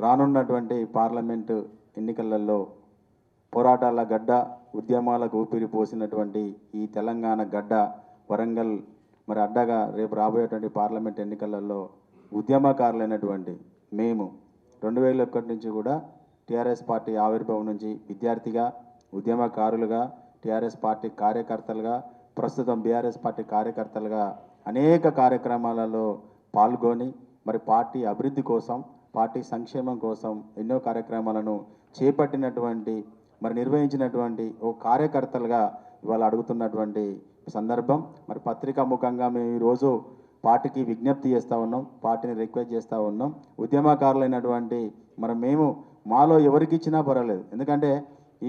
రానున్నటువంటి పార్లమెంటు ఎన్నికలలో పోరాటాల గడ్డ, ఉద్యమాలకు ఊపిరి పోసినటువంటి ఈ తెలంగాణ గడ్డ వరంగల్ మరి అడ్డగా రేపు రాబోయేటువంటి పార్లమెంట్ ఎన్నికలలో ఉద్యమకారులైనటువంటి మేము 2001 నుంచి కూడా టీఆర్ఎస్ పార్టీ ఆవిర్భావం నుంచి విద్యార్థిగా, ఉద్యమకారులుగా, టీఆర్ఎస్ పార్టీ కార్యకర్తలుగా, ప్రస్తుతం బీఆర్ఎస్ పార్టీ కార్యకర్తలుగా అనేక కార్యక్రమాలలో పాల్గొని మరి పార్టీ అభివృద్ధి కోసం, పార్టీ సంక్షేమం కోసం ఎన్నో కార్యక్రమాలను చేపట్టినటువంటి మరి నిర్వహించినటువంటి ఓ కార్యకర్తలుగా ఇవాళ అడుగుతున్నటువంటి సందర్భం. మరి పత్రికా ముఖంగా మేము ఈరోజు పార్టీకి విజ్ఞప్తి చేస్తూ ఉన్నాం, పార్టీని రిక్వెస్ట్ చేస్తూ ఉన్నాం. ఉద్యమకారులైనటువంటి మరి మేము మాలో ఎవరికి ఇచ్చినా పర్వాలేదు, ఎందుకంటే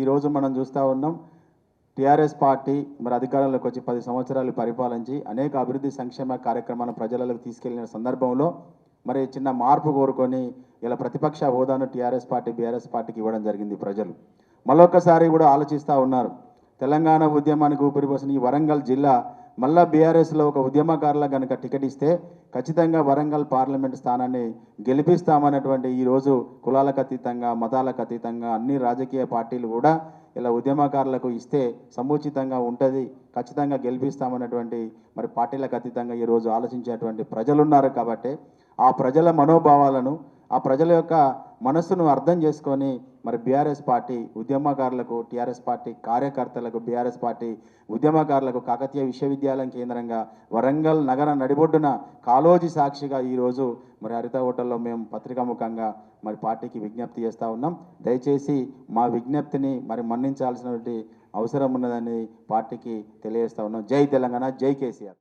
ఈరోజు మనం చూస్తూ ఉన్నాం టీఆర్ఎస్ పార్టీ మరి అధికారంలోకి వచ్చి 10 సంవత్సరాలు పరిపాలించి అనేక అభివృద్ధి సంక్షేమ కార్యక్రమాలను ప్రజలకు తీసుకెళ్లిన సందర్భంలో మరి చిన్న మార్పు కోరుకొని ఇలా ప్రతిపక్ష హోదాను టీఆర్ఎస్ పార్టీ, బీఆర్ఎస్ పార్టీకి ఇవ్వడం జరిగింది ప్రజలు. మళ్ళొక్కసారి కూడా ఆలోచిస్తూ ఉన్నారు. తెలంగాణ ఉద్యమానికి ఊపిరిపోసిన ఈ వరంగల్ జిల్లా మళ్ళా బీఆర్ఎస్లో ఒక ఉద్యమకారుల కనుక టికెట్ ఇస్తే ఖచ్చితంగా వరంగల్ పార్లమెంట్ స్థానాన్ని గెలిపిస్తామన్నటువంటి ఈరోజు కులాలకు అతీతంగా, మతాలకు అతీతంగా అన్ని రాజకీయ పార్టీలు కూడా ఇలా ఉద్యమకారులకు ఇస్తే సముచితంగా ఉంటుంది, ఖచ్చితంగా గెలిపిస్తామన్నటువంటి మరి పార్టీలకు అతీతంగా ఈరోజు ఆలోచించేటువంటి ప్రజలు ఉన్నారు. కాబట్టి ఆ ప్రజల మనోభావాలను, ఆ ప్రజల యొక్క మనస్సును అర్థం చేసుకొని మరి బీఆర్ఎస్ పార్టీ ఉద్యమకారులకు, టీఆర్ఎస్ పార్టీ కార్యకర్తలకు, బీఆర్ఎస్ పార్టీ ఉద్యమకారులకు కాకతీయ విశ్వవిద్యాలయం కేంద్రంగా వరంగల్ నగర నడిబొడ్డున కాళోజీ సాక్షిగా ఈరోజు మరి హరిత హోటల్లో మేము పత్రికాముఖంగా మరి పార్టీకి విజ్ఞప్తి చేస్తూ ఉన్నాం. దయచేసి మా విజ్ఞప్తిని మరి మన్నించాల్సినటువంటి అవసరం ఉన్నదని పార్టీకి తెలియజేస్తూ ఉన్నాం. జై తెలంగాణ, జై కేసీఆర్.